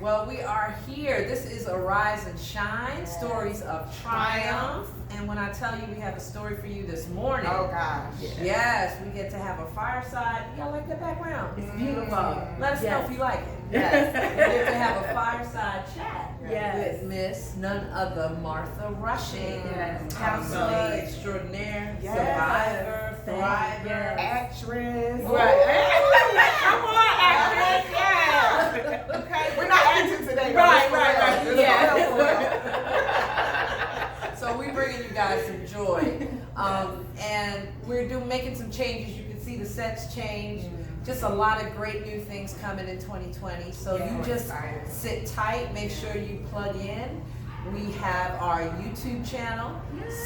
Well, we are here. This is Arise and Shine, Stories of Triumph. And when I tell you we have a story for you this morning. Oh, gosh. Yes, we get to have a fireside. Y'all like the background? It's beautiful. Let us know if you like it. Yes. We get to have a fireside chat Yes. with Miss none other Martha Rushing. Yes. Counselor extraordinaire, Yes. survivor, Thank you. thriver. Actress. Right. Come on, actress. Yeah. Okay, we're not acting today. Right. Yeah. So we're bringing you guys some joy, and we're making some changes. You can see the sets change. Just a lot of great new things coming in 2020. So you just sit tight. Make sure you plug in. We have our YouTube channel,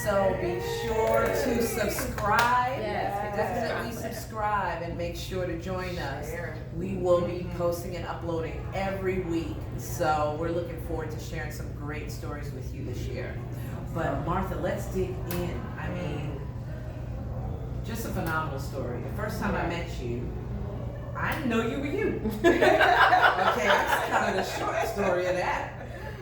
so be sure to subscribe. Yes. Definitely subscribe and make sure to join us. We will be posting and uploading every week, so we're looking forward to sharing some great stories with you this year. But Martha, let's dig in. I mean, just a phenomenal story. The first time I met you, I didn't know you were you. Okay, that's kind of the short story of that.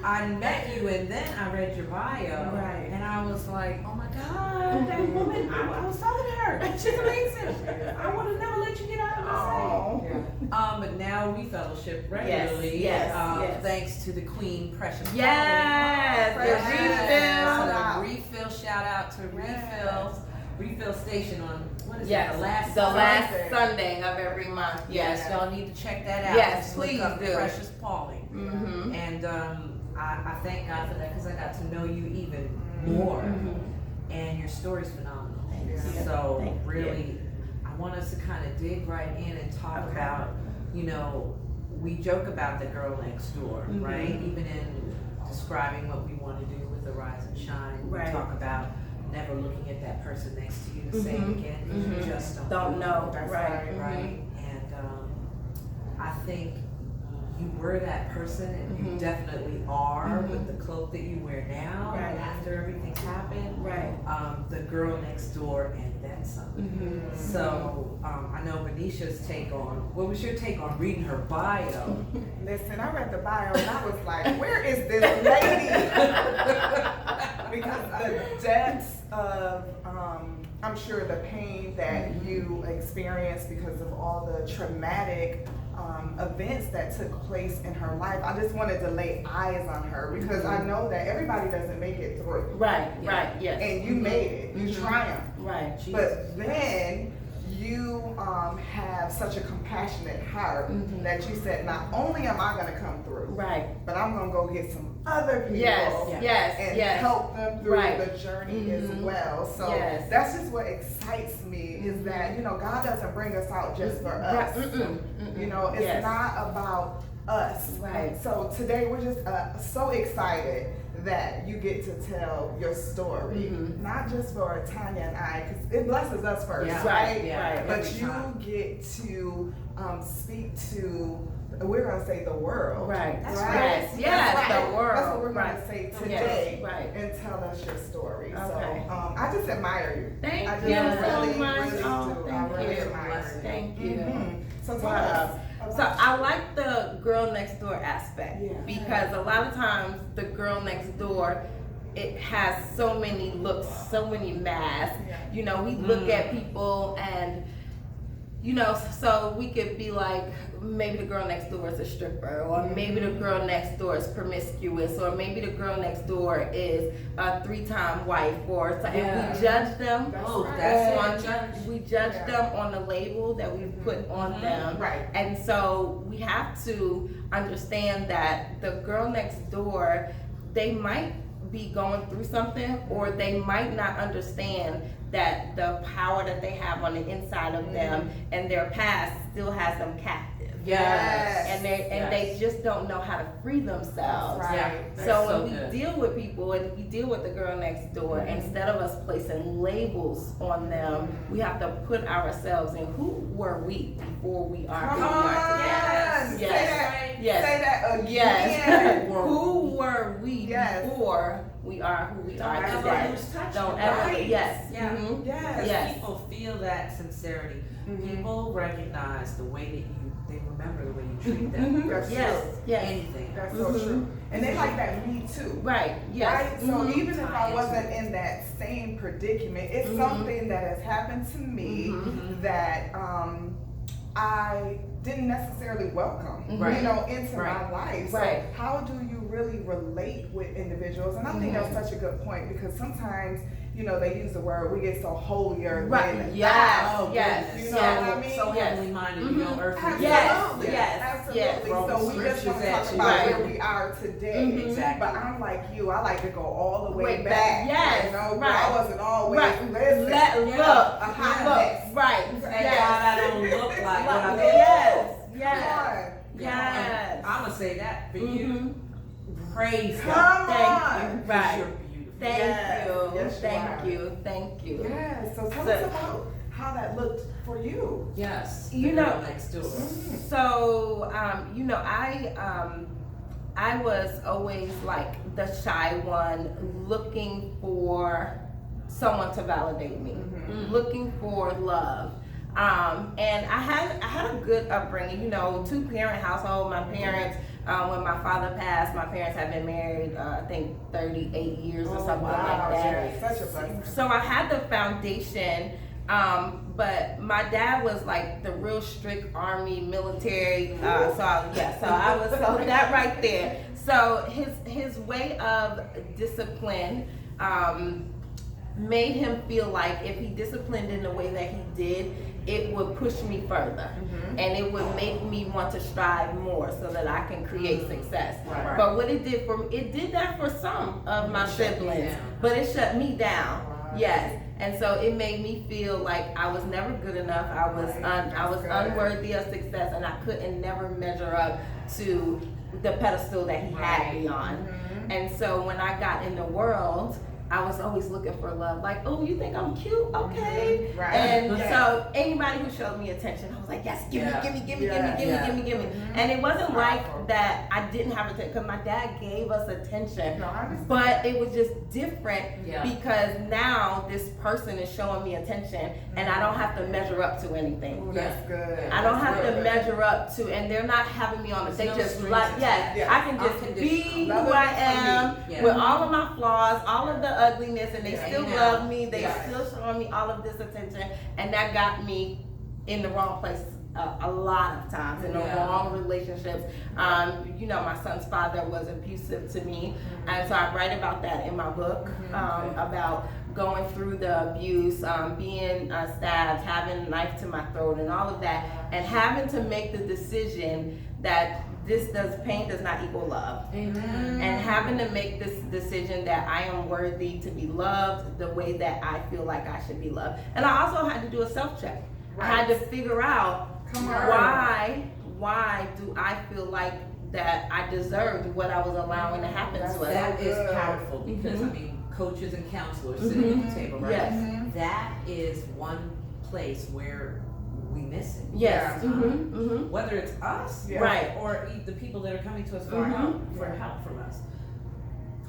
I met you and then I read your bio, Right. and I was like, oh my God, that woman, I was talking to her. She's amazing. I would have never let you get out of my sight. But now we fellowship regularly, yes. thanks to the Queen Precious Yes. Polly. The So the refill, shout out to Refill Station on, what is Yes. it, the last The Sunday? last Sunday of every month. Yes, y'all need to check that out. Yes, Just look please up do. Precious Polly. Mm-hmm. And I thank God for that because I got to know you even more. And your story's phenomenal. So Thank you. really, I want us to kind of dig right in and talk about, we joke about the girl next door, right? Even in describing what we want to do with Arise and Shine, we Right. talk about never looking at that person next to you the same again because you just Don't know. That's Right. right? And I think you were that person, and you definitely are with the cloak that you wear now. Right. After everything's happened, Right. the girl next door, and then some. So I know Benisha's take on. What was your take on reading her bio? Listen, I read the bio and I was like, where is this lady? Because the depths of, I'm sure the pain that you experienced because of all the traumatic events that took place in her life, I just wanted to lay eyes on her because I know that everybody doesn't make it through. Right. Yes. And you made it, you triumphed. Right. But then you have such a compassionate heart that you said, not only am I going to come through, Right. but I'm going to go get some other people Yes. and Yes. help them through Right. the journey as well. So Yes. that's just what excites me is that, God doesn't bring us out just for us. It's Yes. not about us. Right. So today we're just so excited that you get to tell your story, not just for Tanya and I, because it blesses us first, Yeah. right? Yeah. But Every you time. get to speak to, we're going to say the world. Right. That's right. Yes, That's the world. That's what we're going Right. to say Yes, today, right. and tell us your story. Okay. So I just admire you. Thank I just you really, so much. really Oh, do. thank I really you. admire you. Thank you. So tell Wow. us. So I like the girl next door aspect Yeah. because a lot of times the girl next door, it has so many looks, so many masks. Yeah. We look at people and so we could be like, maybe the girl next door is a stripper, or maybe the girl next door is promiscuous, or maybe the girl next door is a 3-time wife, or so, and we judge them. We judge them on the label that we put on them. Right. And so we have to understand that the girl next door, they might be going through something, or they might not understand that the power that they have on the inside of them and their past still has them captive. Yes. And they just don't know how to free themselves. Right. Yeah. So That's when we good. deal with people and we deal with the girl next door, instead of us placing labels on them, we have to put ourselves in who were we before we are who we are today. Yes. Yes. Say that. Yes. Say that again. Yes. Who were Who were we Yes. before we are who we are ever today? lose touch Don't with ever. that. Yes. Yeah. Mhm. Yes. Because Yes. people feel that sincerity. People recognize the way that they remember the way you treat them. Mhm. That's Yes, true. yes. Anything. That's so Mhm. true. And they like that me too. Right, yes. Right? So Mhm. even if I Tie wasn't into in that same predicament, it's Mhm. something that has happened to me Mhm. that I didn't necessarily welcome, Right. you know, into Right. my life. So Right. how do you really relate with individuals? And I think that's such a good point because sometimes, you know, they use the word we get so holier Right, than yes, thou. Oh, yes, goodness. You So, know yes. what I mean? so Yes. heavenly minded, you Mhm. know, earthly. Absolutely. Yes, yes, Absolutely. yes. So we just want to Scriptures talk at you. about Right. where we are today. Mhm. Exactly. But I'm like you. I like to go all the way Way back. back. Yes, You know, right. I wasn't always Right. listen. Look, a hot look, mess. right, Thank yes. God I don't look like what I look. Yes, Come yes, on. yes. I'm gonna say that for you. Mhm. Praise Come God. Thank on. you. 'Cause Right. you're beautiful. Thank Yes, you, yes, you thank are. you, thank you. Yes. So tell So- us about how that looked for you. Yes. You the know- girl next door. So, you know, I was always like the shy one, looking for someone to validate me, Mhm. looking for love. And I had a good upbringing, you know, 2-parent household. My parents, when my father passed, my parents had been married, I think 38 years or something like that. Yeah, such a blessing. So I had the foundation, but my dad was like the real strict army military. So I was so that right there. So his way of discipline made him feel like if he disciplined in the way that he did, it would push me further, Mhm. and it would make me want to strive more so that I can create success. Right. But what it did for me, it did that for some of my It shut you siblings, down. but it shut me down. Right. Yes, and so it made me feel like I was never good enough. I was Right. I was That's good. unworthy of success, and I couldn't never measure up to the pedestal that he had Right. me on. Mhm. And so when I got in the world, I was always looking for love. Like, oh, you think I'm cute? Okay. Mhm. Right. And Yeah. so anybody who showed me attention, I was like, yes, give Yeah. me. Yeah. And it wasn't Powerful. like that I didn't have attention, because my dad gave us attention. No, I understand. But it was just different Yeah. because now this person is showing me attention, and I don't have to measure up to anything. Ooh, that's good. I don't have to Good. measure up to, and they're not having me on it. They There's no just strings like, attached. yes, Yeah. I can just be Unconditional. who I am Yeah. with all of my flaws, all of the ugliness, and they Yeah. still Amen. love me. They Yeah. still showing me all of this attention, and that got me in the wrong place a lot of times, in the Yeah. wrong relationships. You know, my son's father was abusive to me, and so I write about that in my book, about going through the abuse, being stabbed, having a knife to my throat, and all of that, and having to make the decision that pain does not equal love. Amen. And having to make this decision that I am worthy to be loved the way that I feel like I should be loved. And I also had to do a self-check. I had to figure out Come on. why do I feel like that I deserved what I was allowing to happen to us. That is good. powerful because I Mhm. mean, coaches and counselors sitting at the table, right? Yes. Mhm. That is one place where we miss it. Yes. Yeah. Mm-hmm. Whether it's us, Yeah. Right. or the people that are coming to us for Mhm. help from us,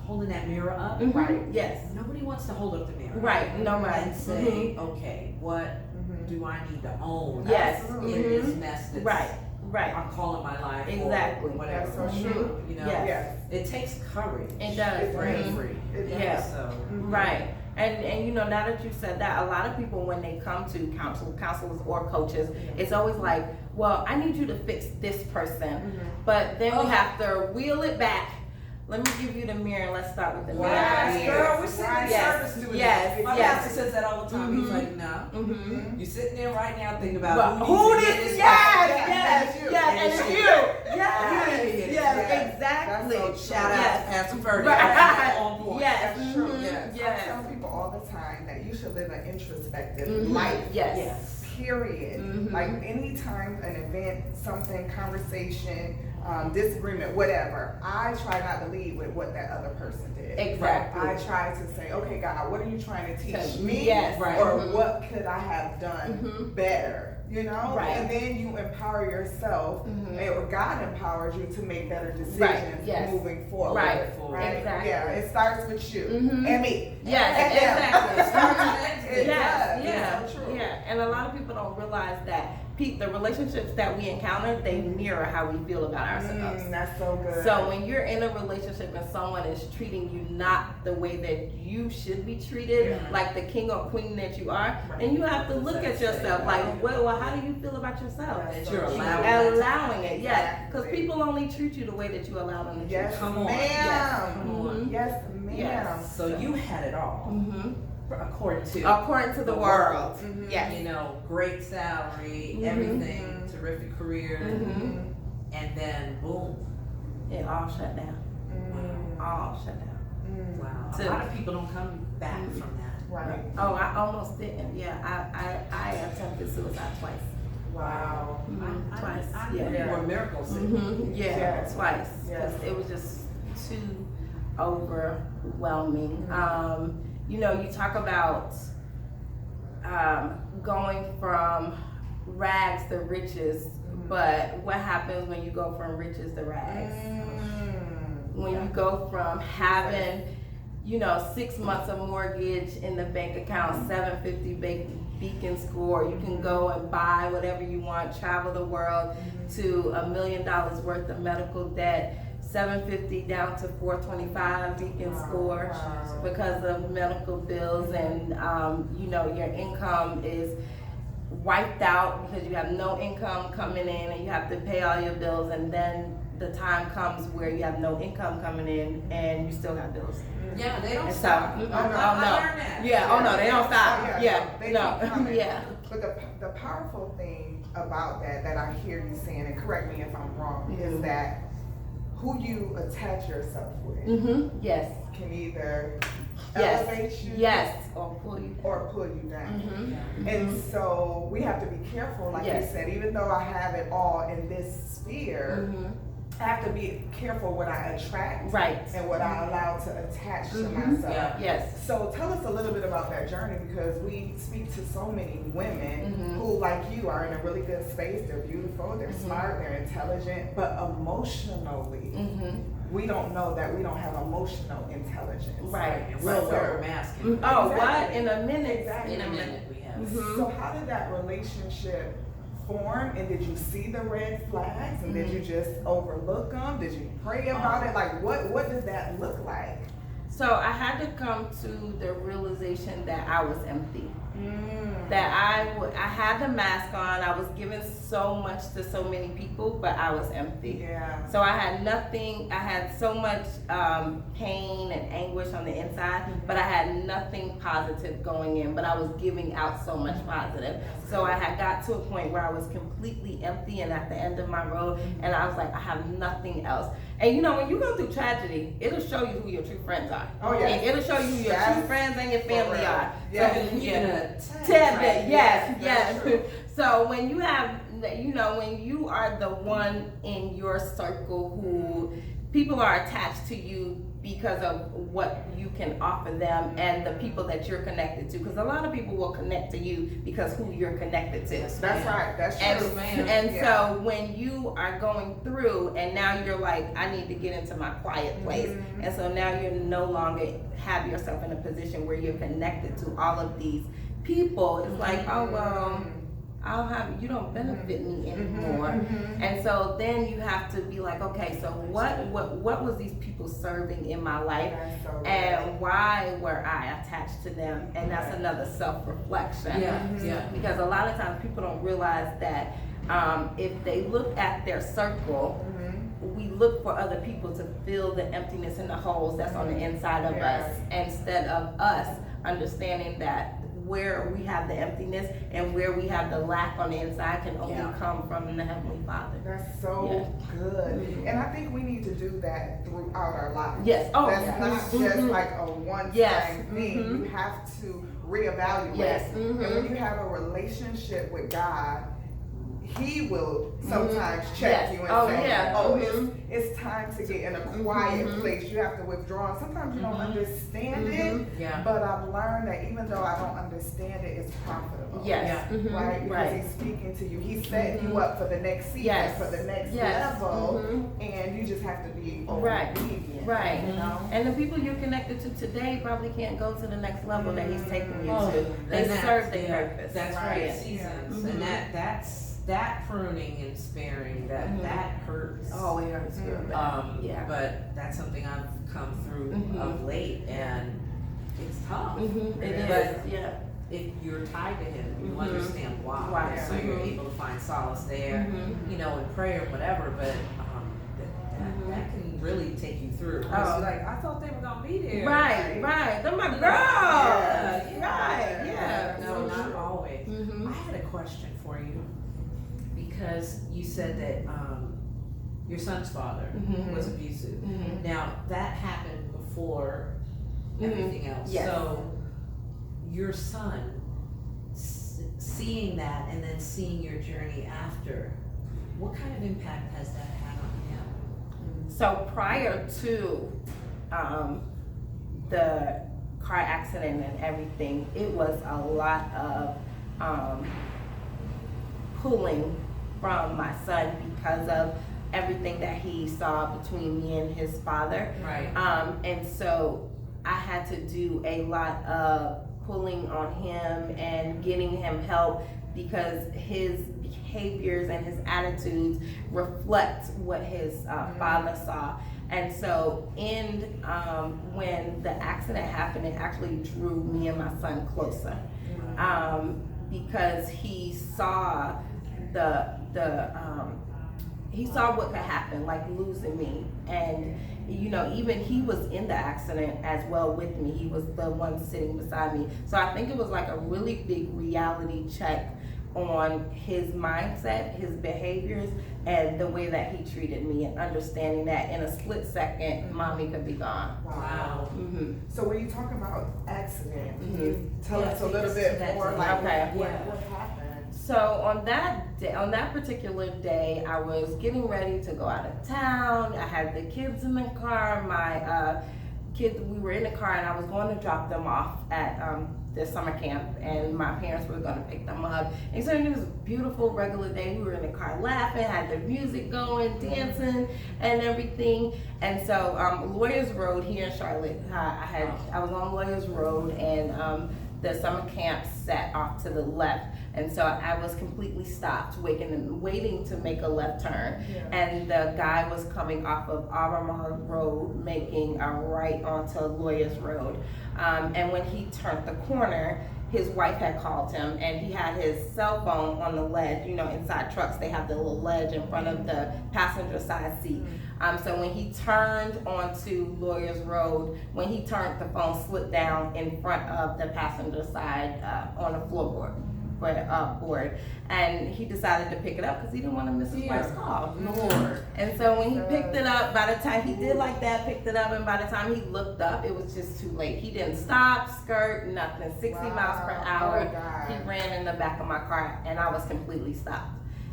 holding that mirror up. Right. Yes. Nobody wants to hold up the mirror, Right. No right. And say, okay, what Mhm. do I need to own? Yes. Absolutely. In this Mhm. mess that's Right. Right. I'm calling my life, Exactly. or whatever. That's so Mhm. true. You know, Yes. Yes. it takes courage. It does. Bravery. It does. Yeah. So. Mhm. Right. And you know, now that you said that, a lot of people when they come to counselors or coaches, it's always like, well, I need you to fix this person. Mhm. But then Oh. we have to wheel it back. Let me give you the mirror and let's start with the mirror. Yes, girl, we're sitting in Yes. service doing Yes. that. My Yes. pastor says that all the time. He's Mhm. like, no. Mm-hmm. You're sitting there right now thinking about But who who needs to this? get this Yes, right. yes, and it's you. yes, And and it's it's you. you. Yes, Yes. yes, exactly. That's so Shout out Yes. to Pastor Purdy. Right. That's on point. Yes. That's true. Mhm. Yes. Yes. I tell people all the time that you should live an introspective Mhm. life. Yes. Yes. Period. Mhm. Like anytime an event, something, conversation, disagreement, whatever, I try not to lead with what that other person did. Exactly. I try to say, okay, God, what are you trying to teach Teach me? yes. Right. Or Mhm. what could I have done Mhm. better? You know? Right. And then you empower yourself, Mhm. or God empowers you to make better decisions Yes. moving forward. Right. Right? Exactly. Yeah, it starts with you Mhm. and me. Yes, And them. exactly. It starts with Yes, yes, yeah, it's so true. yeah. And a lot of people don't realize that the relationships that we encounter, they mirror how we feel about ourselves. That's so good. So when you're in a relationship and someone is treating you not the way that you should be treated, like the king or queen that you are, then you have to look at yourself like, well, how do you feel about yourself? That you're allowing It, yes. Because people only treat you the way that you allow them to treat you. Yes, Come on. ma'am. Yes. Come on. Yes, ma'am. Yes. So you had it all, according to According to the world. Yes. you know, great salary, everything, terrific career, and then boom, It all shut down. All shut down. wow. So- A lot of people don't come back from that. Right. Oh, I almost didn't. Yeah, I attempted suicide twice. Wow. Twice. I Yeah. knew you were miracles. Yeah, Yes. twice. Yes. Because it was just too overwhelming. You know, you talk about going from rags to riches, but what happens when you go from riches to rags? When you go from having, you know, 6 months of mortgage in the bank account, 750 Beacon score, you can go and buy whatever you want, travel the world, to $1 million worth of medical debt, 750 down to 425 Beacon score because of medical bills, and you know, your income is wiped out because you have no income coming in and you have to pay all your bills, and then the time comes where you have no income coming in and you still have bills. Yeah, they don't And so, stop. oh no, I learned that. yeah, oh no, they don't stop. Oh, Yeah, They no, keep coming. yeah. But the powerful thing about that I hear you saying, and correct me if I'm wrong, is that who you attach yourself with Yes, can either yes, elevate you yes, or pull you. or pull you down. Mm-hmm. And so we have to be careful, like Yes. you said, even though I have it all in this sphere, I have to be careful what I attract Right. and what I allow to attach to myself. Yeah. Yes. So tell us a little bit about that journey, because we speak to so many women Mhm. who, like you, are in a really good space. They're beautiful, they're smart, they're intelligent, but emotionally, we don't know that we don't have emotional intelligence. Right. And we'll wear a mask. Oh, Exactly. what? In a minute. Exactly. In a minute we have. So how did that relationship form, and did you see the red flags, and did you just overlook them? Did you pray about it? Like, what did that look like? So I had to come to the realization that I was empty. That I had the mask on. I was giving so much to so many people, but I was empty. Yeah. So I had nothing. I had so much pain and anguish on the inside, but I had nothing positive going in. But I was giving out so much positive. So I had got to a point where I was completely empty and at the end of my road, and I was like, I have nothing else. And you know, when you go through tragedy, it'll show you who your true friends are. Oh, yes. It'll show you who your Yes. true friends and your family real. are. Yes. So, Yeah. Tad bit, yes, That's yes. true. So when you have, you know, when you are the one in your circle who people are attached to you because of what you can offer them and the people that you're connected to, because a lot of people will connect to you because who you're connected to. That's right. That's And, true. and Yeah. so when you are going through and now you're like, I need to get into my quiet place. And so now you're no longer have yourself in a position where you're connected to all of these people. It's like, oh, well, you don't benefit me anymore. And so then you have to be like, okay, so what was these people serving in my life? That's so good. And why were I attached to them? And that's another self-reflection. Yeah. Because a lot of times people don't realize that if they look at their circle, we look for other people to fill the emptiness and the holes that's on the inside of us, instead of us understanding that where we have the emptiness and where we have the lack on the inside can only come from the Heavenly Father. That's so good. And I think we need to do that throughout our lives. Yes. Oh, That's yes. not just like a one-time Yes. thing. You have to reevaluate. Yes. And when you have a relationship with God, He will sometimes check Yes. you and Oh, say, yeah. "Oh, it's time to get in a quiet place. You have to withdraw." And sometimes you don't understand it, Yeah. but I've learned that even though I don't understand it, it's profitable. Yes. Yeah. Right, because Right. He's speaking to you. He's setting you up for the next season, Yes. for the next Yes. level, and you just have to be Right. obedient. Right. You know? And the people you're connected to today probably can't go to the next level that He's taking you Oh, to. They and serve their purpose. That's Right. right. Yeah. Seasons, Mhm. and that's that pruning and sparing that hurts. Oh, it hurts real bad. Yeah. But that's something I've come through Mhm. of late, and it's tough. Mhm, it But is, yeah. if you're tied to him, you Mhm. understand why. Why, So you're mhm. able to find solace there, Mhm. you know, in prayer, whatever. But that can really take you through. 'Cause Oh. you're like, I thought they were gonna be there. Right, right. They're my girls. Yeah, Right, yeah. No, not always. Mhm. I had a question for you, because you said that your son's father Mhm. was abusive. Mhm. Now that happened before Mhm. everything else. Yes. So your son seeing that and then seeing your journey after, what kind of impact has that had on him? So prior to the car accident and everything, it was a lot of pulling from my son because of everything that he saw between me and his father. Right. And so I had to do a lot of pulling on him and getting him help because his behaviors and his attitudes reflect what his father saw. And so when the accident happened, it actually drew me and my son closer because he saw he saw what could happen, like losing me. And, you know, even he was in the accident as well with me. He was the one sitting beside me. So I think it was like a really big reality check on his mindset, his behaviors, and the way that he treated me, and understanding that in a split second, mommy could be gone. Wow. Mm-hmm. So when you talk about accident, can Mhm. you tell Yeah, us a take little us to bit that more day. like Okay. what Yeah. happened? So on that day, on that particular day, I was getting ready to go out of town. I had the kids in the car. My kids, we were in the car, and I was going to drop them off at the summer camp, and my parents were going to pick them up. And so it was a beautiful regular day. We were in the car laughing, had the music going, dancing, and everything. And so Lawyers Road here in Charlotte, I was on Lawyers Road, and the summer camp sat off to the left. And so I was completely stopped, waiting to make a left turn. Yeah. And the guy was coming off of Albemarle Road, making a right onto Lawyers Road. And when he turned the corner, his wife had called him, and he had his cell phone on the ledge. You know, inside trucks, they have the little ledge in front of the passenger side seat. So when he turned onto Lawyers Road, when he turned, the phone slipped down in front of the passenger side on the floorboard. Board, and he decided to pick it up because he didn't want to miss his wife's call. Lord. And so when he picked it up, by the time he did like that, picked it up, and by the time he looked up, it was just too late. He didn't stop, skirt, nothing. 60 miles per hour. Oh, God. He ran in the back of my car, and I was completely stopped.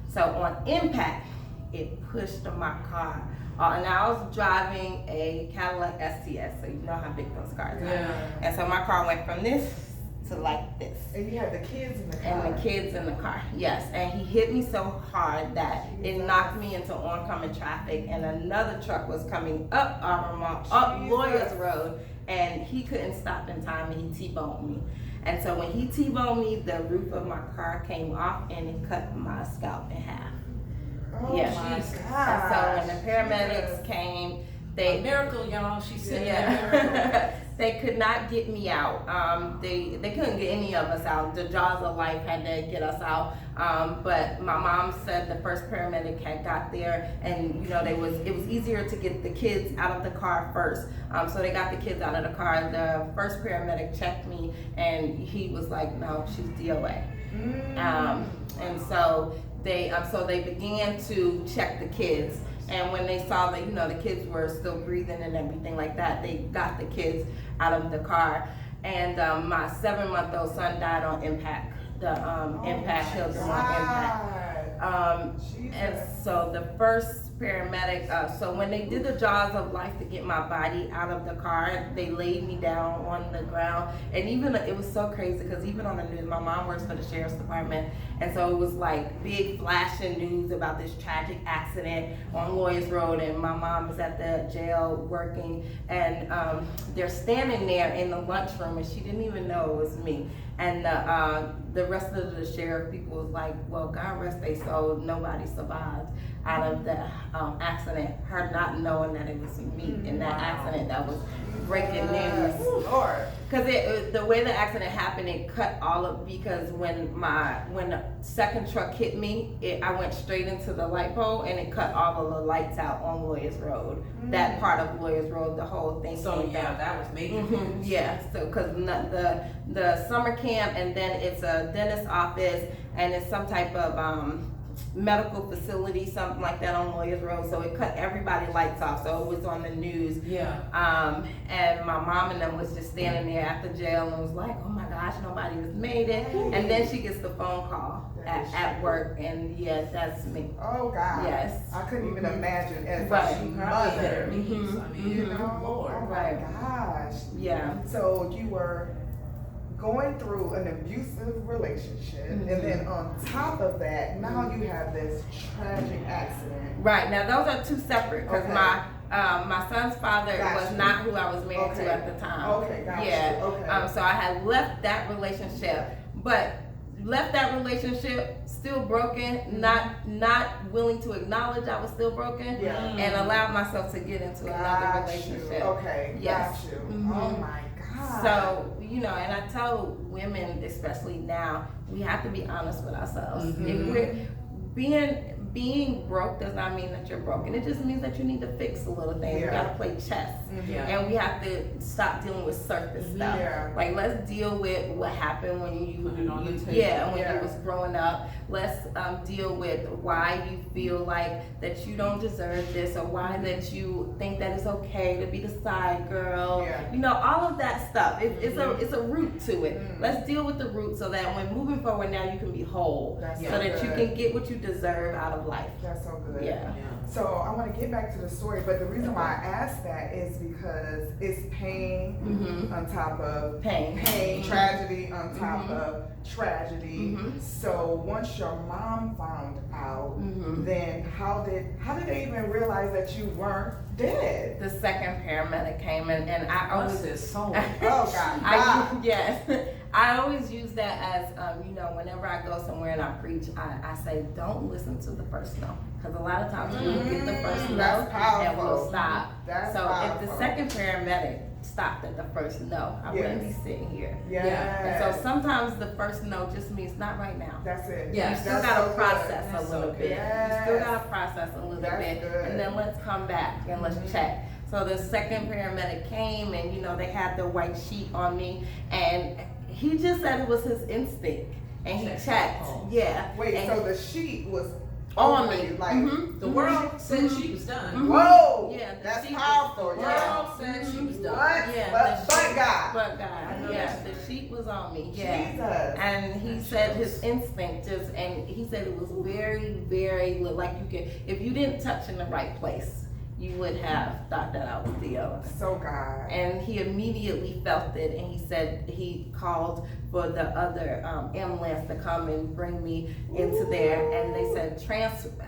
So on impact, it pushed my car. And I was driving a Cadillac STS, so you know how big those cars are. Yeah. And so my car went from this to like this. And you had the kids in the car. And the kids in the car, yes. And he hit me so hard that it knocked me into oncoming traffic, and another truck was coming up Jesus. Lawyers Road, and he couldn't stop in time, and he T-boned me. And so when he T-boned me, the roof of my car came off, and it cut my scalp in half. Oh Yeah. my Jesus. And so when the gosh. paramedics Jesus. came, A they miracle, y'all. She said yeah. They could not get me out. They couldn't get any of us out. The jaws of life had to get us out. But my mom said the first paramedic had got there, and you know it was easier to get the kids out of the car first. So they got the kids out of the car. The first paramedic checked me, and he was like, "No, she's DOA." And so they began to check the kids. And when they saw that, you know, the kids were still breathing and everything like that, they got the kids out of the car. And my 7-month-old son died on impact. The impact killed him on impact. And so the first paramedic. So when they did the jaws of life to get my body out of the car, they laid me down on the ground. And even it was so crazy because even on the news, my mom works for the sheriff's department, and so it was like big flashing news about this tragic accident on Lawyers Road, and my mom is at the jail working, and they're standing there in the lunchroom, and she didn't even know it was me. And the rest of the sheriff people was like, well, God rest their soul, nobody survived out of the accident. Her not knowing that it was me in that accident, that was breaking news. Lord. Because the way the accident happened, it cut all of, because when the second truck hit me, I went straight into the light pole, and it cut all of the lights out on Lawyers Road. That part of Lawyers Road, the whole thing. So came yeah, down. that was major Mhm, news. yeah, so because the summer camp, and then it's a dentist office, and it's some type of medical facility, something like that on Lawyers Road. So it cut everybody's lights off. So it was on the news. Yeah. And my mom and them was just standing there at the jail and was like, oh my gosh, nobody has made it. And then she gets the phone call at work, and yes, that's me. Oh God. Yes. I couldn't even imagine as Right. a She probably hit her mother. knees. I mean, You know? Lord. Oh my Right. gosh. Yeah. So you were going through an abusive relationship, and then on top of that, now you have this tragic accident. Right, now those are two separate, because Okay. my son's father Gotcha. was not who I was married Okay. to at the time. Okay, gotcha. Yeah. Okay. So I had left that relationship, but left that relationship still broken, not willing to acknowledge I was still broken, Yeah. and allowed myself to get into another Got relationship. you. Okay. Yes. Got you. Mhm. Oh my God. So, and I tell women, especially now, we have to be honest with ourselves. If we're being broke does not mean that you're broken. It just means that you need to fix a little thing. Yeah. We gotta play chess. Yeah. And we have to stop dealing with surface stuff. Yeah. Like, let's deal with what happened when you Put it on the table. when Yeah. you was growing up. Let's deal with why you feel like that you don't deserve this, or why that you think that it's okay to be the side girl. Yeah. All of that stuff. It's a root to it. Mm. Let's deal with the root, so that when moving forward, now you can be whole, That's so so that you good. can get what you deserve out of life. That's so good. Yeah. Yeah. So I want to get back to the story, but the reason why I asked that is because it's pain Mhm. on top of Pain. tragedy on top of tragedy. Mhm. So once your mom found out, Mhm. then how did they even realize that you weren't dead? The second paramedic came in, and I Bless always his soul. Oh God. yes, I always use that as whenever I go somewhere and I preach, I say don't listen to the first no, because a lot of times we'll get the first no That's powerful. and we'll stop. That's so if powerful. the second paramedic stopped at the first no, I wouldn't be Yes. sitting here. Yes. And so sometimes the first no just means not right now. That's it. Yeah. You still That's gotta so good. process That's a so little good. bit. Yes. You still gotta process a little That's bit, good. and then let's come back and let's check. So the second paramedic came, and they had the white sheet on me, and he just said it was his instinct, and he Checked checked. the pulse. Yeah. Wait, and so the sheet was on over me. you, like Mhm. The world said she was done. Mhm. whoa, Yeah, the that's sheet was- powerful. The Yeah. world said she was done. What? Yeah, But the sheet- God. But I God, know yeah, that's the right. sheet was on me. Yeah. Jesus. And he said his instinct and he said it was very, very like you can, if you didn't touch in the right place, you would have thought that I was the owner. So God. And he immediately felt it, and he said he called for the other ambulance to come and bring me into there. And they said,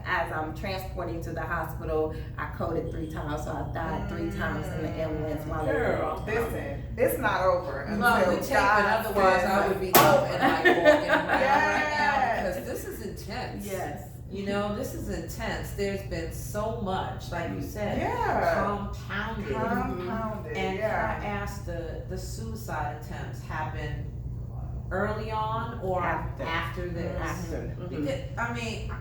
as I'm transporting to the hospital, I coded 3 times, so I died 3 times in the ambulance while they were Girl. Listen, it's not over until No, we take it. God Otherwise, says I would be it's up over. and like walking around right Yes. now because this is intense. Yes. This is intense. There's been so much, like you said, Yeah. compounded. Compounded. And Yeah. can I ask, the suicide attempts happen early on or after this? After. Mhm. Because, I mean,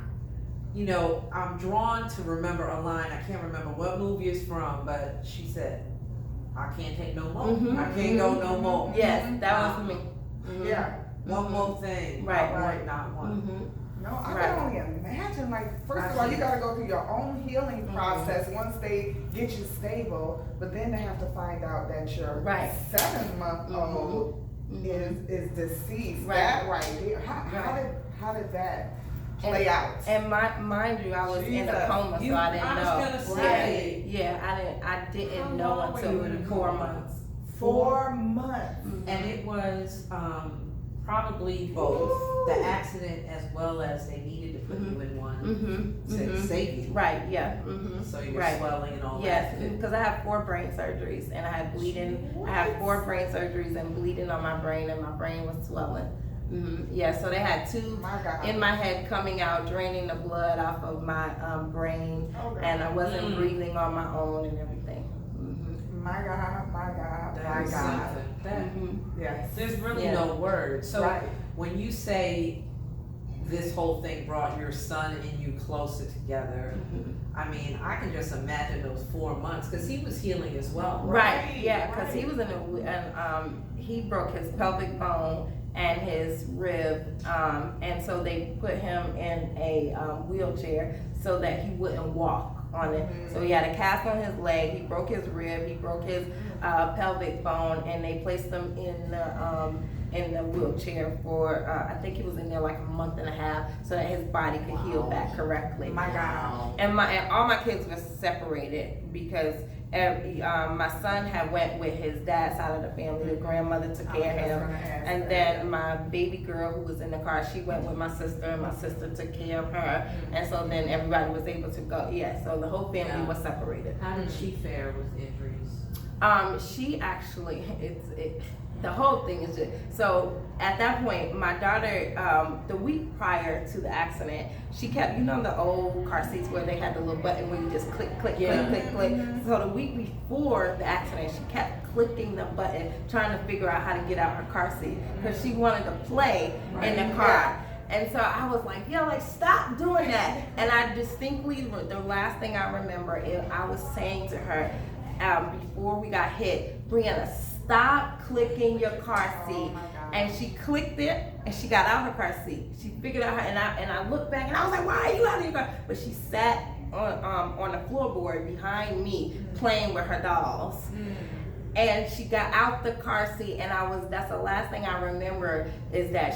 I'm drawn to remember a line. I can't remember what movie it's from, but she said, "I can't take no more. Mhm. I can't go no more." Yes, that was me. Mhm. Yeah. One more thing. Right. Right. Not one. Mhm. No, I Right. can only imagine. Like, first of all, you got to go through your own healing process once they get you stable. But then they have to find out that your Right. 7-month-old Mhm. is deceased. Right. That right there. How Right. did that play out. And mind you, I was in a Jesus. coma, so I didn't know. I was gonna say. Yeah, I didn't How know long were until you in a 4 coma? months. 4 months. And it was probably both the accident as well as they needed to put you in one to save you. Right, yeah. So you were Right. swelling and all Yes, that. because I had 4 brain surgeries and I had bleeding. I had 4 brain surgeries and bleeding on my brain, and my brain was swelling. Yeah, so they had 2 My God. in my head coming out, draining the blood off of my brain, Oh, God. and I wasn't breathing on my own and everything. My God, my God, That my is God. something. That, Yes. there's really Yeah. no words. So Right. when you say this whole thing brought your son and you closer together, I mean, I can just imagine those 4 months because he was healing as well. Right, yeah, because right. he was he broke his pelvic bone and his rib, and so they put him in a wheelchair so that he wouldn't walk on it. So he had a cast on his leg, he broke his rib, he broke his pelvic bone, and they placed him in the wheelchair for, I think he was in there like a month and a half so that his body could heal back correctly. My God. And all my kids were separated because my son had went with his dad's side of the family. The grandmother took care of him, and then my baby girl who was in the car, she went with my sister, and my sister took care of her. And so then everybody was able to go. Yeah, so the whole family was separated. How did she fare with injuries? She actually, the whole thing is just, so at that point, my daughter, the week prior to the accident, she kept, you know, the old car seats where they had the little button where you just click, click, Yeah. click, click, click. So the week before the accident, she kept clicking the button, trying to figure out how to get out her car seat because she wanted to play in the car. And so I was like, yo, like, stop doing that. And I distinctly, the last thing I remember is I was saying to her, before we got hit, Brianna, stop clicking your car seat. Oh my God. And she clicked it, and she got out her car seat. She figured out her, and I looked back, and I was like, why are you out of your car? But she sat on the floorboard behind me, playing with her dolls. And she got out the car seat, and that's the last thing I remember is that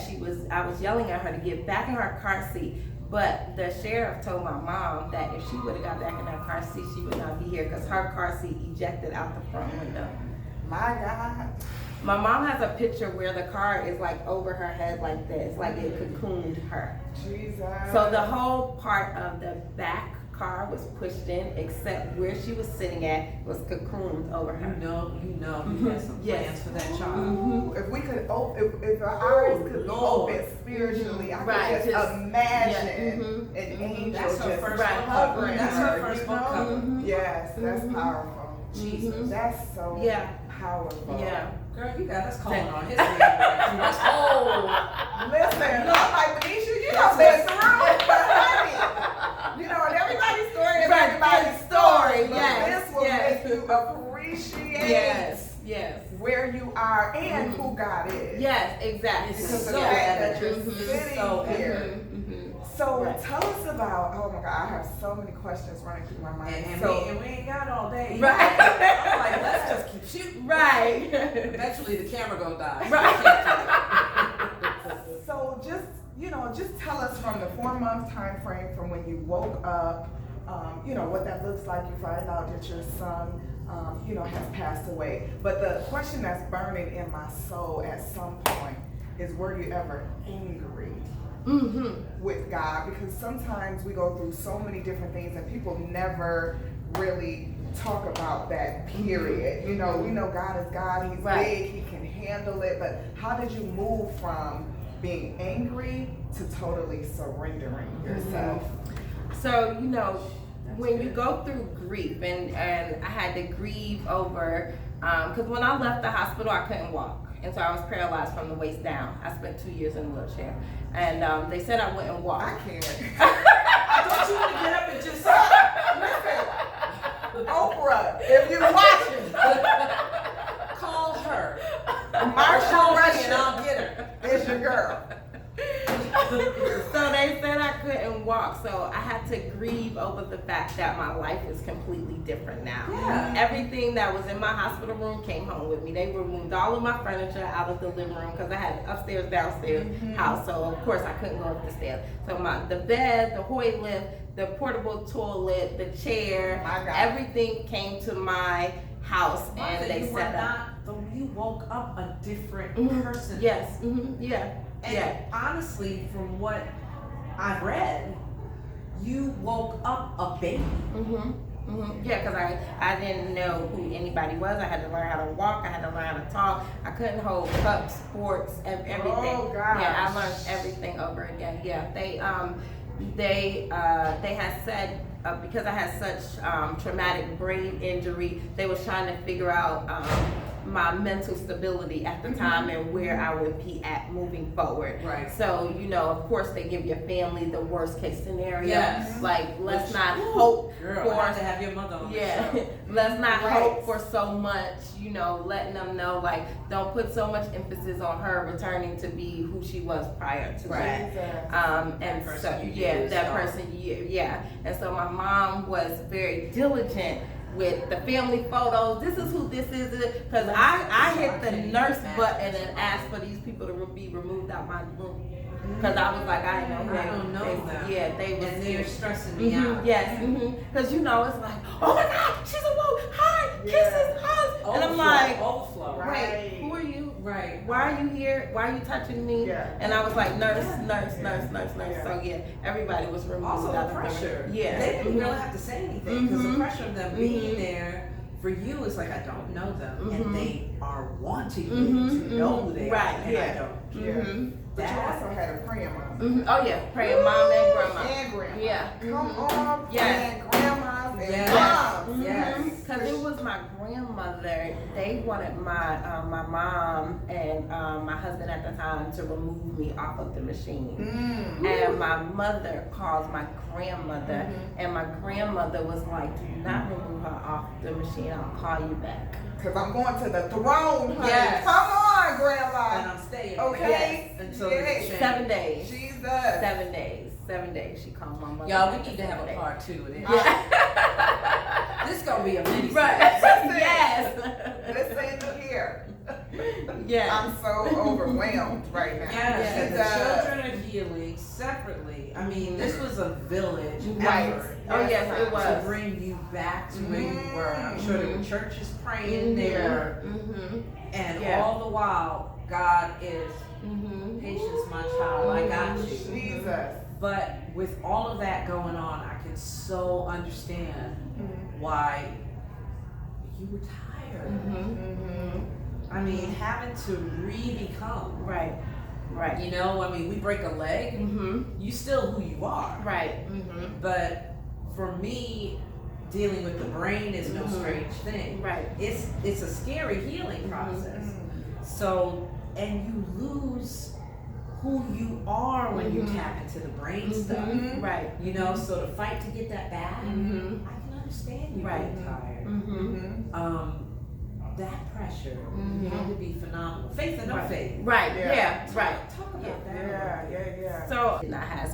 I was yelling at her to get back in her car seat. But the sheriff told my mom that if she would have got back in that car seat, she would not be here because her car seat ejected out the front window. My God. My mom has a picture where the car is like over her head like this, like it cocooned her. Jesus. So the whole part of the back car was pushed in, except where she was sitting at was cocooned over her. You know, you had some Yes. plans for that child. Ooh, if we could, if our eyes could be Lord. open spiritually, I Right, could just just- imagine an angel That's her just first Right. book cover. hovering That's her, her first you book know? cover. Yes, that's powerful. Jesus. That's so Yeah. powerful. Yeah. Girl, you got us calling on his name. That's whole. Listen, I'm like, Benicia, you done been through it, but honey, you know, and everybody's story is Right, everybody's story, story, but yes, this will yes. make you appreciate Yes. where you are and who God is. Yes, exactly. It's Because of so the fact that you're evident. sitting So here. Mhm. So Right. tell us about, oh my God, I have so many questions running through my mind. And So, we ain't got all day. Right. I'm like, let's just keep shooting. Right. Eventually the camera gonna die. so just, you know, just tell us from the 4-month time frame from when you woke up, you know, what that looks like. You find out that your son, you know, has passed away. But the question that's burning in my soul at some point is, were you ever angry with God? Because sometimes we go through so many different things and people never really talk about that period. You know, we know God is God, He's Right. big, He can handle it, but how did you move from being angry to totally surrendering yourself? So, you know, when you go through grief, and I had to grieve over, because when I left the hospital, I couldn't walk. And so I was paralyzed from the waist down. I spent 2 years in a wheelchair. And they said I wouldn't walk. I can't. Don't you want to get up and just Oprah, if you're watching, call her? Marsha Call me and Russian I'll get her. is your girl. So they said I couldn't walk, so I had to grieve over the fact that my life is completely different now. Yeah. Everything that was in my hospital room came home with me. They removed all of my furniture out of the living room because I had upstairs, downstairs house. So of course I couldn't go up the stairs. So the bed, the Hoy lift, the portable toilet, the chair, My God. everything came to my house, Martha, and they you were set up. you woke up a different person. Yes. Yeah. And Yeah. honestly, from what I've read, you woke up a baby. Yeah, because I didn't know who anybody was. I had to learn how to walk. I had to learn how to talk. I couldn't hold cups, forks, everything. Oh, gosh. Yeah, I learned everything over again. Yeah, they had said because I had such traumatic brain injury, they was trying to figure out my mental stability at the time and where I would be at moving forward. Right. So, of course they give your family the worst case scenario. Yes. Like, let's Which, not hope Girl, I for have to have your mother on the yeah, show. let's not Right. hope for so much, letting them know, like, don't put so much emphasis on her returning to be who she was prior to Right. that. And person so, you yeah, used, that so. person, yeah. And so my mom was very diligent with the family photos. This is who this is, because I hit the nurse button and asked for these people to be removed out my room. Because I was like, I didn't know who I don't know them. Yeah, they was. And they're stressing me out. Yes, because it's like, oh my God, she's a woman. Hi, kisses, hugs, and I'm like, overflow. wait, who are you? Right. Why are you here? Why are you touching me? Yeah. And I was like, nurse. Yeah. So yeah, everybody was removed. Also out the of pressure. Yeah. They didn't really have to say anything because the Mhm. pressure of them being Mhm. there for you is like, I don't know them, Mhm. and they are wanting you Mhm, to know who they right, are, and yeah. I don't. Yeah. Mhm. But you That- also had a praying mom. Oh yeah, praying mom and grandma. And grandma. Yeah. Come Mhm. on, Yes. praying grandmas and Yes. moms. Yes. Because it was my grandmother. They wanted my mom and my husband at the time to remove me off of the machine. And my mother called my grandmother, and my grandmother was like, "Do not remove her off the machine. I'll call you back." Cause I'm going to the throne, honey. Yes. Come on, And grandma. I'm staying Okay. there until Yes. it's changed. 7 days. Jesus. 7 days. 7 days. She called my mother. Y'all, we back need to in have 7 a days. part 2 of this. Yeah. This gonna be a mini Right. Listen. Yes. Listen here. Yes. I'm so overwhelmed right now. Yes, and the Jesus. children are healing separately. I mean, this was a village Right. effort Oh yes, it to was. bring you back to where you were. I'm sure there were churches praying Mhm. there, Mhm. and Yeah. all the while, God is Mhm. patience, my child. I got you. Jesus. But with all of that going on, I can so understand why you were tired. Mhm. I mean, having to re-become. Right. Right. You know, I mean, we break a leg, Mhm. you still who you are. Right. Mhm. But for me, dealing with the brain is no Mhm. strange thing. Right. It's a scary healing process. So, and you lose who you are when you Mhm. tap into the brain stuff. Mhm. Right. You know, so to fight to get that back, Mhm. I can understand you Right. being tired. Mhm. That pressure Mhm. had to be phenomenal. Faith or no Right. faith. Right. Yeah. Yeah. Right. Talk about that. Yeah. So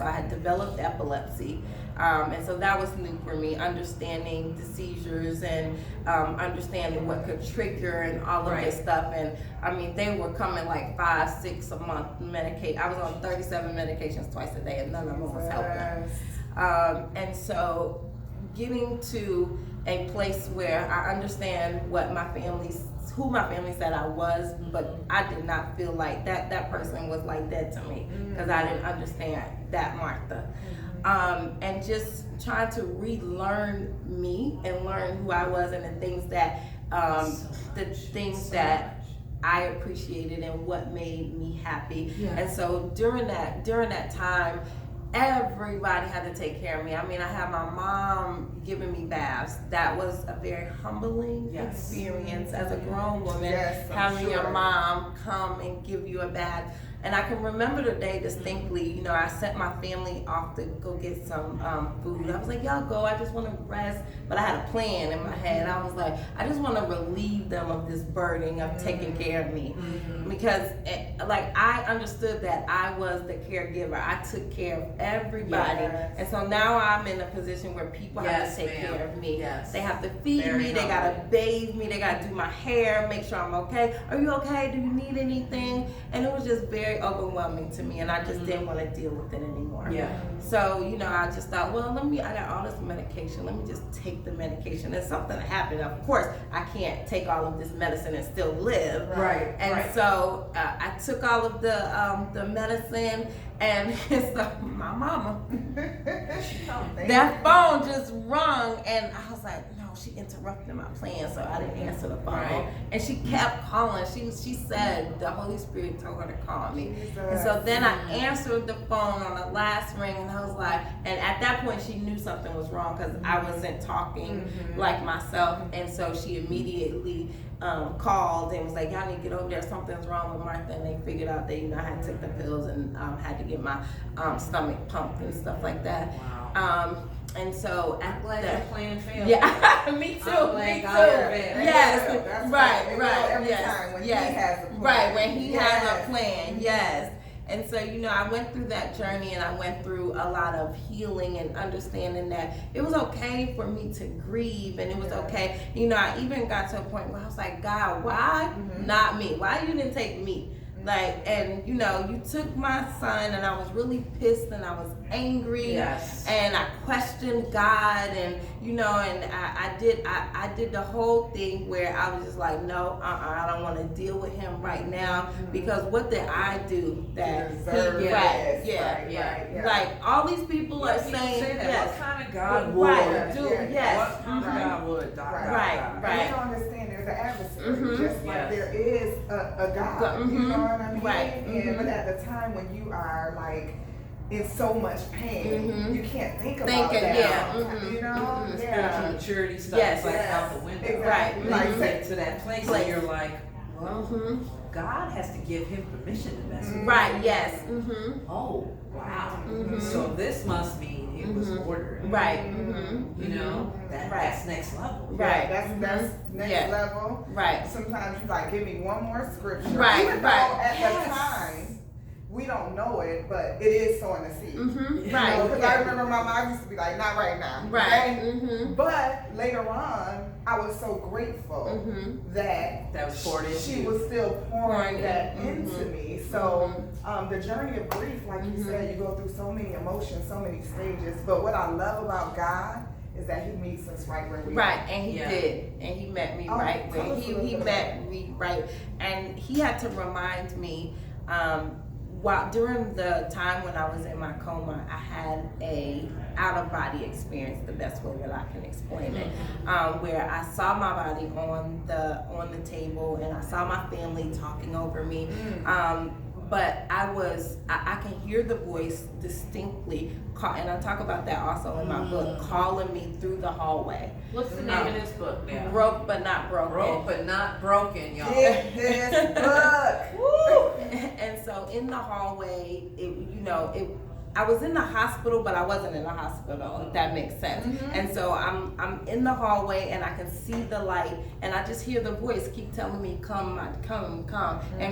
I had developed epilepsy, and so that was new for me. Understanding the seizures and understanding what could trigger and all of this stuff. And I mean, they were coming like 5, 6 a month medicate. I was on 37 medications twice a day, and none of them was helping. And so getting to a place where I understand who my family said I was, but I did not feel like that person was like dead to me because I didn't understand that Martha. And just trying to relearn me and learn who I was and the things that I appreciated and what made me happy. Yeah. And so during that time, everybody had to take care of me. I mean, I had my mom giving me baths. That was a very humbling experience as a grown woman, Yes, I'm having your sure. mom come and give you a bath. And I can remember the day distinctly. You know, I sent my family off to go get some food. I was like, y'all go, I just want to rest. But I had a plan in my head. I was like, I just want to relieve them of this burden of taking care of me. Because like I understood that I was the caregiver. I took care of everybody. Yes. And so now I'm in a position where people have to take care of me. Yes. They have to feed Very me, they gotta humbling. bathe me, they gotta do my hair, make sure I'm okay. Are you okay? Do you need anything? And it was just very overwhelming to me, and I just didn't want to deal with it anymore. Yeah. So, you know, I just thought, well, I got all this medication, let me just take the medication. And something happened. Of course, I can't take all of this medicine and still live. Right. And right. so I took all of the medicine, and so my mama, that phone just rung, and I was like, no, she interrupted my plan, so I didn't answer the phone. Right. And she kept calling. She said the Holy Spirit told her to call me. Jesus. And so then I answered the phone on the last ring, and I was like, and at that point she knew something was wrong because I wasn't talking like myself, and so she immediately called and was like, y'all need to get over there, something's wrong with Martha. And they figured out that, you know, I had to take the pills and had to get my stomach pumped and stuff like that. Wow. And so I'm glad your plan failed. yeah, me too. I'm glad Me God too. prevailed. Yes, That's right, It will right, every yes, time when yes. he has a plan. Right, when he has a Yes. plan, yes. And so, you know, I went through that journey, and I went through a lot of healing and understanding that it was okay for me to grieve, and it was okay. You know, I even got to a point where I was like, God, why not me? Why you didn't take me? Like, and you know, you took my son, and I was really pissed, and I was angry, Yes. and I questioned God, and you know, and I did the whole thing where I was just like, no, I don't want to deal with him right now, because what did I do that You deserve he, this. right, yeah, Right, yeah. right, yeah. like all these people are People saying, say that. yes, What kind of God would? right, do, Yeah. yes, What kind of mhm. God would? Dot, Right. dot, Right, dot. right. And we don't understand there's an adversary, Mhm. just like Yes. there is a God. Mhm. You know what I mean? Right. And Mhm. but at the time when you are like in so much pain, Mhm. you can't think about Thinking, that. yeah, You know? mhm. Yeah. Spiritual maturity stuff Yes. is like Yes. out the window. Exactly. Right. Like You Mhm. get to that place where you're like, well, Mhm. God has to give him permission to mess with me. Right, yes, mhm, Oh, wow. Mhm. So this must mean it was Mhm. ordered. right, mhm, You know, Right. that's next level. Right. That's next Yeah. level. right, Sometimes you like give me one more scripture. Right, Even though right. at Yes. the time we don't know it, but it is sowing the seed. mhm, Yeah. right, Because I remember my mom used to be like, not right now. right, okay? mhm, But later on, I was so grateful mhm, that That was poured into she you. was still pouring Pouring that in. into me. So the journey of grief, like you Mhm. said, you go through so many emotions, so many stages. But what I love about God is that He meets us right where we right, are. and he Yeah. did, and he met me Oh, right tell where us a little he bit met me right, and he had to remind me, while during the time when I was in my coma, I had a out of body experience, the best way that I can explain it, where I saw my body on the table, and I saw my family talking over me. But I can hear the voice distinctly, and I talk about that also in my book, calling me through the hallway. What's the name of this book now? Broke but not broken. Broke but not broken, y'all. Get this book. Woo! And so in the hallway, I was in the hospital, but I wasn't in the hospital, if that makes sense. And so I'm in the hallway, and I can see the light, and I just hear the voice keep telling me, come, and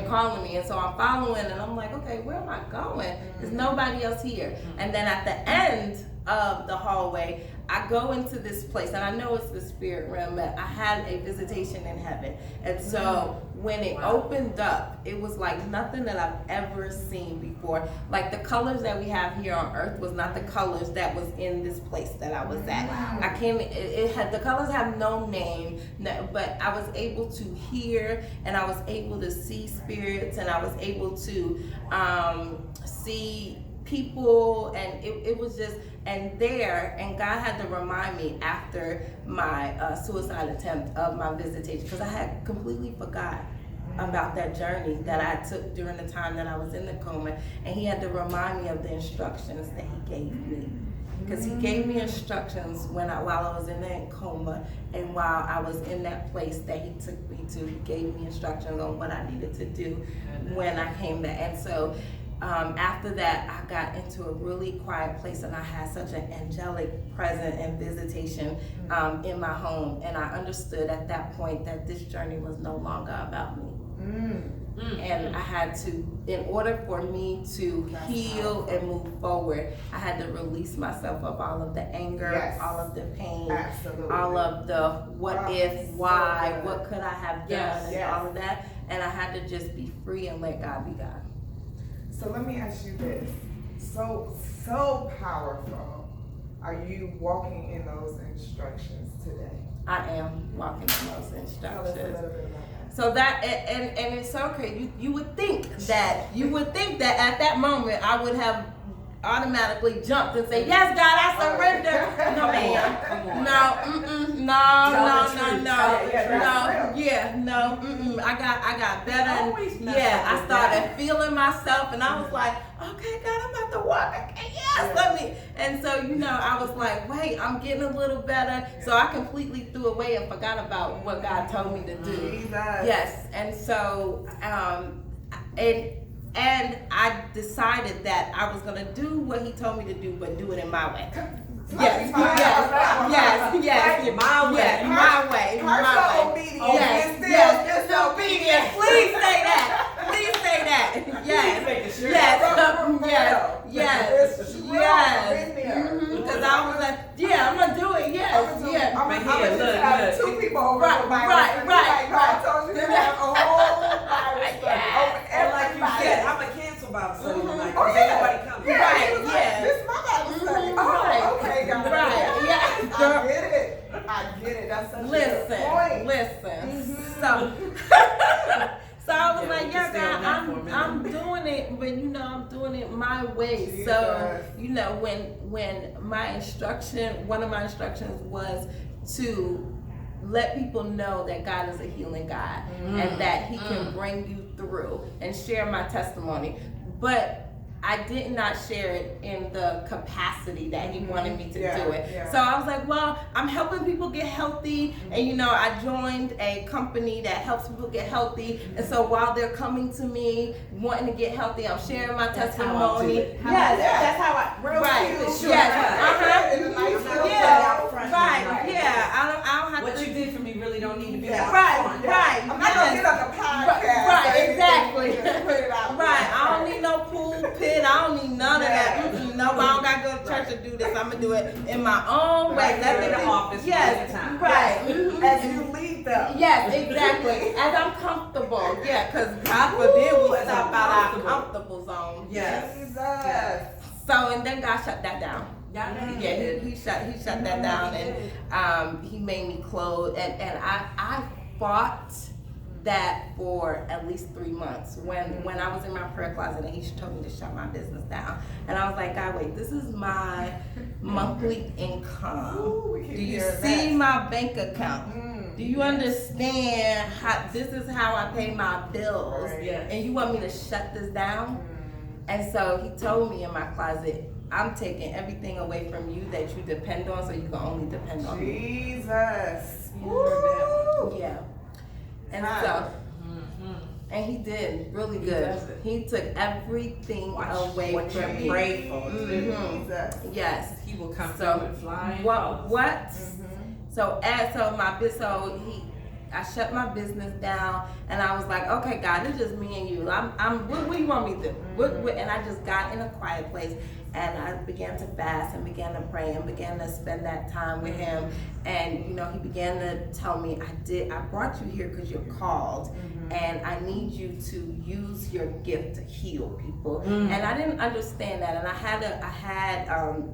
calling me. And so I'm following, and I'm like, okay, where am I going? There's nobody else here. And then at the end of the hallway, I go into this place, and I know it's the spirit realm, but I had a visitation in heaven. And so when it opened up, it was like nothing that I've ever seen before. Like the colors that we have here on earth was not the colors that was in this place that I was at. I came, it had, the colors have no name, but I was able to hear, and I was able to see spirits, and I was able to see people, and it was just, and God had to remind me after my suicide attempt of my visitation, because I had completely forgot about that journey that I took during the time that I was in the coma, and he had to remind me of the instructions that he gave me. because he gave me instructions while I was in that coma, and while I was in that place that he took me to, he gave me instructions on what I needed to do when I came back. And so after that, I got into a really quiet place, and I had such an angelic presence and visitation in my home, and I understood at that point that this journey was no longer about me. And I had to, in order for me to heal and move forward, I had to release myself of all of the anger, all of the pain, all of the what if, why, what could I have done, and all of that. And I had to just be free and let God be God. So let me ask you this. So powerful. Are you walking in those instructions today? I am walking in those Tell us a instructions. little bit about that. So that, and it's so crazy. You would think that at that moment I would have automatically jumped and say, yes, God, I surrender. No, ma'am. No, I got better. And I started feeling myself, and I was like, okay, God, I'm about to walk. Okay, yes, let me. And so, I was like, wait, I'm getting a little better. So I completely threw away and forgot about what God told me to do. Jesus. Yes, and so, and I decided that I was gonna do what he told me to do, but do it in my way. Yes. My way. Yes. Disobedience. Please say that. Yes. Because I was like, I'm gonna do it. Yes. I'm gonna have two people over the Bible. Right. I told you to have a whole Bible study. And like you said, I'm gonna cancel Bible study tonight. Oh, yeah. Everybody come. This is my Bible study. Oh, okay, God. I get it. That's such a good point. Listen. So I was like, God, I'm doing it, but I'm doing it my way. Jesus. So, when one of my instructions was to let people know that God is a healing God and that he can bring you through, and share my testimony. But I did not share it in the capacity that he wanted me to do it. Yeah. So I was like, well, I'm helping people get healthy. And I joined a company that helps people get healthy. And so while they're coming to me wanting to get healthy, I'm sharing my testimony. That's how I I don't have What to. you did for me really don't need to be Right. I'm not gonna get on the podcast. Right, exactly. Just put it out there. Right, I don't need no pool pit. I don't need none of that. No, I don't gotta go to church to do this. I'm gonna do it in my own way. Right here in the office Yes, all the time. right. As you lead them. Yes, exactly. As I'm comfortable. Yeah, because God forbid we as stop I'm out comfortable. our comfortable zone. Yes. Jesus. So, and then God shut that down. Yeah, he shut that down, and he made me clothe, and I fought that for at least 3 months when I was in my prayer closet and he told me to shut my business down, and I was like, God, wait, this is my monthly income. Ooh, Do you see my bank account? Do you understand how this is how I pay my bills? Right. Yes. And you want me to shut this down? And so he told me in my closet, I'm taking everything away from you that you depend on, so you can only depend on me. Jesus. Yeah. And so, and he did really good. does it. He took everything away what from you me. prayed for. Jesus. Yes. He will come So, through and fly. What? So I shut my business down, and I was like, okay, God, it's just me and you. What do you want me to do? And I just got in a quiet place, and I began to fast and began to pray and began to spend that time with him. And he began to tell me, I brought you here because you're called, and I need you to use your gift to heal people. And I didn't understand that, and I had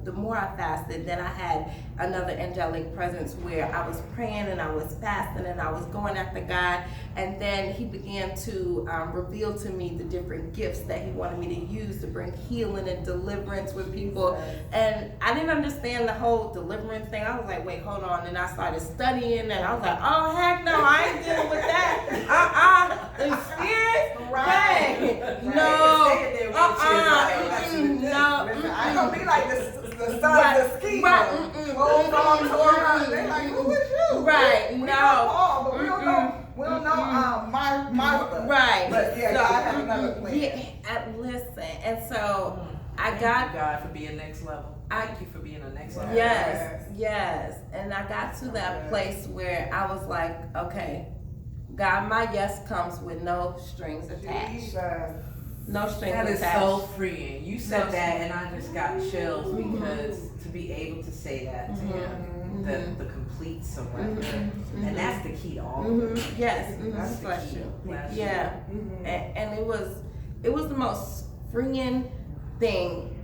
the more I fasted, then I had another angelic presence where I was praying and I was fasting and I was going after God, and then he began to reveal to me the different gifts that he wanted me to use to bring healing and deliverance with people. And I didn't understand the whole deliverance thing. I was like, wait, hold on. And I started studying, and I was like, oh, heck no, I ain't dealing with that. The spirit? Right. No. Listen, I ain't gonna be like the son of the Yeah, God had another plan. Yeah, listen, and so I Thank got you, God, for being next level. Thank you for being a next level. yes, and I got to that place where I was like, okay, God, my yes comes with no strings attached. Jesus. No strings That is attached. so freeing. You said No that, and I just got chills because to be able to say that to Mm-hmm. him, the complete surrender, and that's the key to all of it. Yes, That's the bless key. you. Bless you. Yeah, and it was the most freeing thing.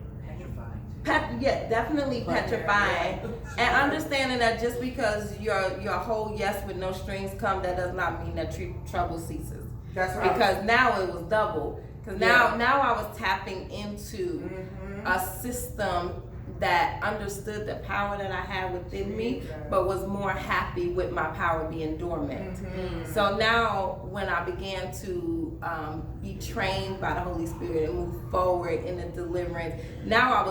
Petrifying. Yeah, definitely But- petrifying, and understanding that just because your whole yes with no strings come, that does not mean that trouble ceases. That's right. Because now it was double. Because now I was tapping into a system that understood the power that I had within me, but was more happy with my power being dormant. So now when I began to be trained by the Holy Spirit and move forward in the deliverance, now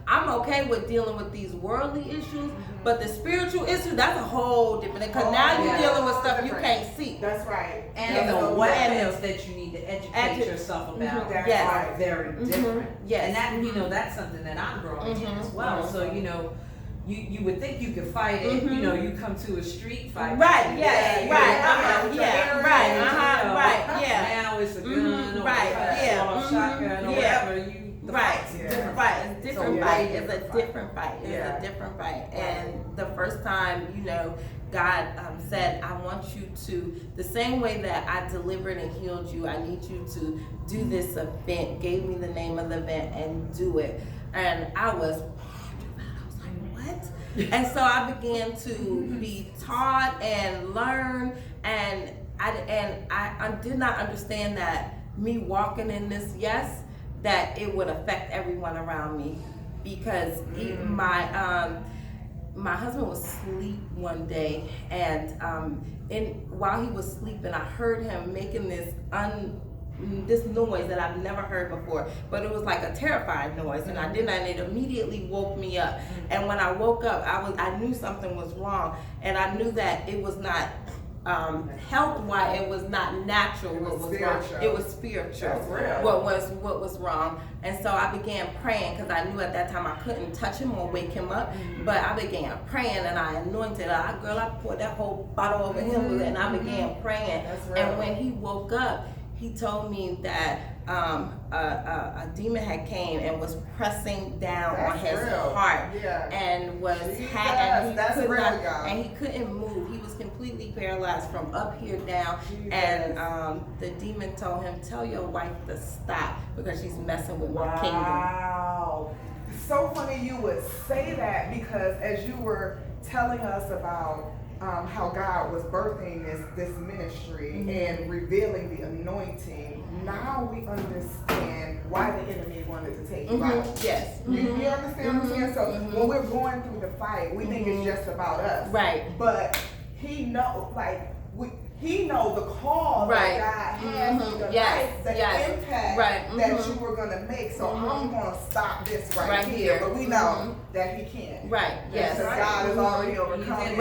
I'm okay with dealing with these worldly issues, but the spiritual issue, that's a whole different, because now you're dealing with stuff you can't see. That's right. And the weapons that you need to educate yourself about Yes. are very different. Yes. And that, that's something that I'm growing in as well. So, you would think you could fight it, you come to a street fight. Right, yes, right, Now it's a gun or a shotgun or whatever. Right, it's different So, fight. yeah, It's a different fight. It's Yeah. a different fight. And the first time, God said, I want you to, the same way that I delivered and healed you, I need you to do this event, gave me the name of the event, and do it. And I was like, what? And so I began to be taught and learn, and I did not understand that me walking in this yes, that it would affect everyone around me, because my husband was asleep one day, and while he was sleeping, I heard him making this noise that I've never heard before, but it was like a terrifying noise, and it immediately woke me up. And when I woke up, I knew something was wrong, and I knew that it was not health-wise, it was not natural. What was wrong? It was spiritual. That's real. What was wrong? And so I began praying, because I knew at that time I couldn't touch him or wake him up. But I began praying, and I anointed. I poured that whole bottle over him, and I began praying. That's real. And when he woke up, he told me that a demon had came and was pressing down on his heart, and was and he couldn't move. He was completely paralyzed from up here down. And the demon told him, "Tell your wife to stop, because she's messing with my kingdom." Wow. So funny you would say that, because as you were telling us about how God was birthing this ministry and revealing the anointing, now we understand why the enemy wanted to take you out. Yes. You understand what I'm saying? So when we're going through the fight, we think it's just about us. Right. But he knows, he knows the call that God has in your life, the impact that you were going to make. So I'm going to stop this right here. But we know that he can't. Right. Yes. Because God has already overcome it.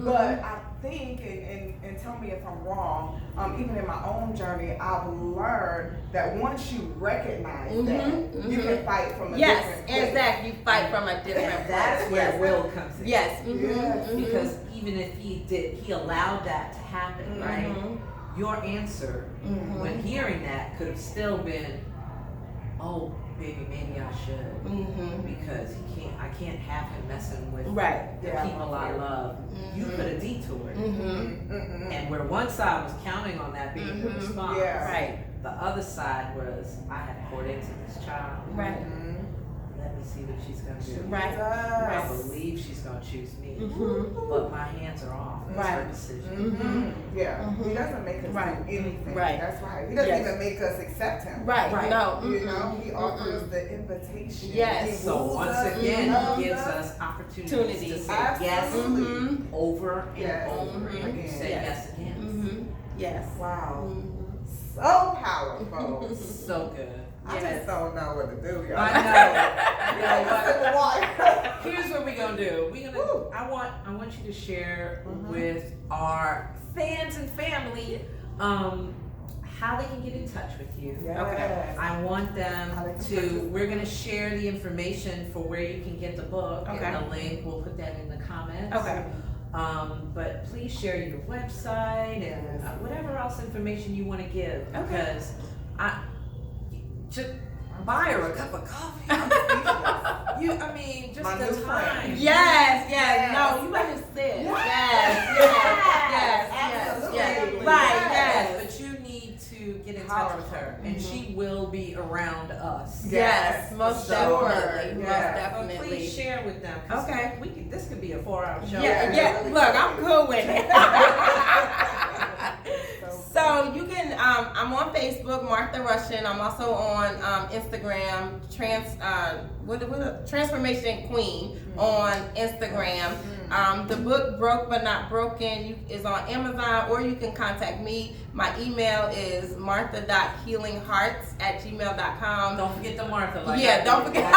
But I think, and tell me if I'm wrong, even in my own journey, I've learned that once you recognize that, you can fight from a different place. Exactly. You fight from a different place. That's where will comes in. Yes. Because even if he allowed that to happen, right? Your answer when hearing that could have still been, oh, baby, maybe I should, because I can't have him messing with the people I love. You could have detoured, and where one side was counting on that being the response, the other side was, I had poured into this child. Let me see what she's gonna do. I believe she's gonna choose me, but my hands are off. It's her decision. He doesn't make us do anything. Right. That's right. He doesn't even make us accept him. No. You know, he offers the invitation. Yes. So once again, he gives us opportunities to say yes over and over, and you say yes again. Yes. Wow. So powerful. So good. I just don't know what to do, y'all. I know. Here's what we're gonna do. I want you to share with our fans and family how they can get in touch with you. Yes. I want them How they can to, purchase. we're gonna share the information for where you can get the book Okay. and the link, we'll put that in the comments. Okay. But please share your website and Yes. whatever else information you wanna give, Okay. because just buy her a cup of coffee. I mean, just My the new friend. time. Yes, yes. Yes. No, you better sit. Yes. Yes. Absolutely. Right, Yes, yes. but you need to get in touch with her, and she will be around us. Yes, most So- definitely. Most Yeah. But definitely. please share with them. 'Cause Okay. this could be a 4-hour show. Yeah, yeah. Look, I'm good with it. So you can, I'm on Facebook, Martha Russian. I'm also on Instagram, Transformation Queen on Instagram. The book Broke But Not Broken is on Amazon, or you can contact me. My email is martha.healinghearts@gmail.com. Don't forget the Martha. Like Yeah, I don't did. forget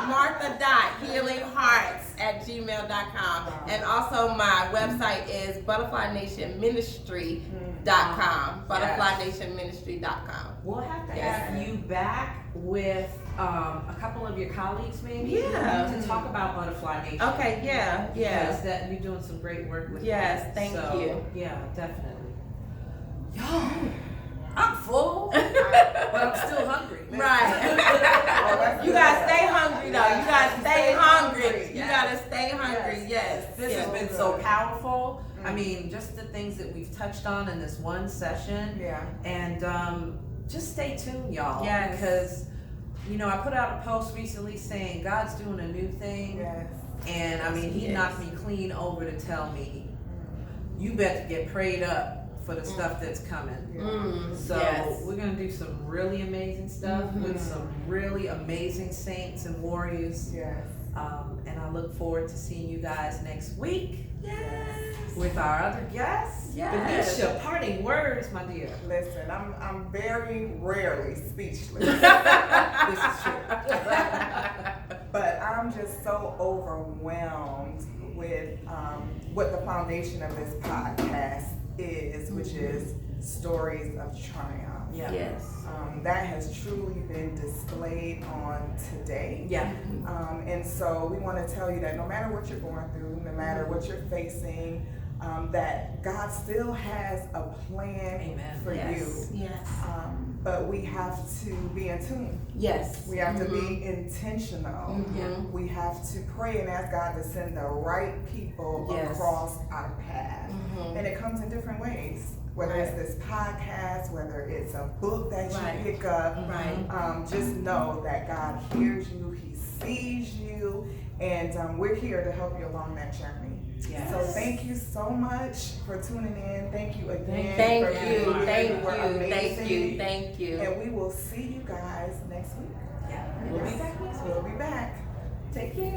martha.healinghearts@gmail.com. And also my website is butterflynationministry.com. Butterflynationministry.com. We'll have to Yes. have you back with a couple of your colleagues, maybe. Yeah. To talk about Butterfly Nation. Okay, yeah, yeah. Because that you're doing some great work with. Yes, that. thank So, you. Yeah, definitely. Y'all, I'm full, but I'm still hungry. Right. You gotta stay hungry though. You gotta stay hungry. You gotta stay hungry. Yes. This yes. has been so powerful. I mean, just the things that we've touched on in this one session. Yeah. And just stay tuned, y'all. Yes. Because, I put out a post recently saying God's doing a new thing. Yes. And I mean, He Yes. knocked me clean over to tell me, you better get prayed up for the stuff that's coming. So yes. we're gonna do some really amazing stuff with some really amazing saints and warriors. Yes. And I look forward to seeing you guys next week Yes. with our other guests. Yes. Benicia, parting words, my dear. Listen, I'm very rarely speechless, This is true. but I'm just so overwhelmed with what the foundation of this podcast is, which is stories of triumph. Yeah. Yes. That has truly been displayed on today. Yeah. And so we want to tell you that no matter what you're going through, no matter what you're facing, that God still has a plan Amen. for Yes. you. Yes. But we have to be in tune. Yes. We have to be intentional. Mhm. We have to pray and ask God to send the right people Yes. across our path. Mhm. And it comes in different ways. Whether it's this podcast, whether it's a book that you Right. pick up, Right. just know that God hears you, He sees you, and we're here to help you along that journey. Yes. So thank you so much for tuning in. Thank you again. Thank for you. being here. Thank You you. were Thank amazing. you. Thank you. And we will see you guys next week. Yeah. We'll be back next week. We'll be back. Take care.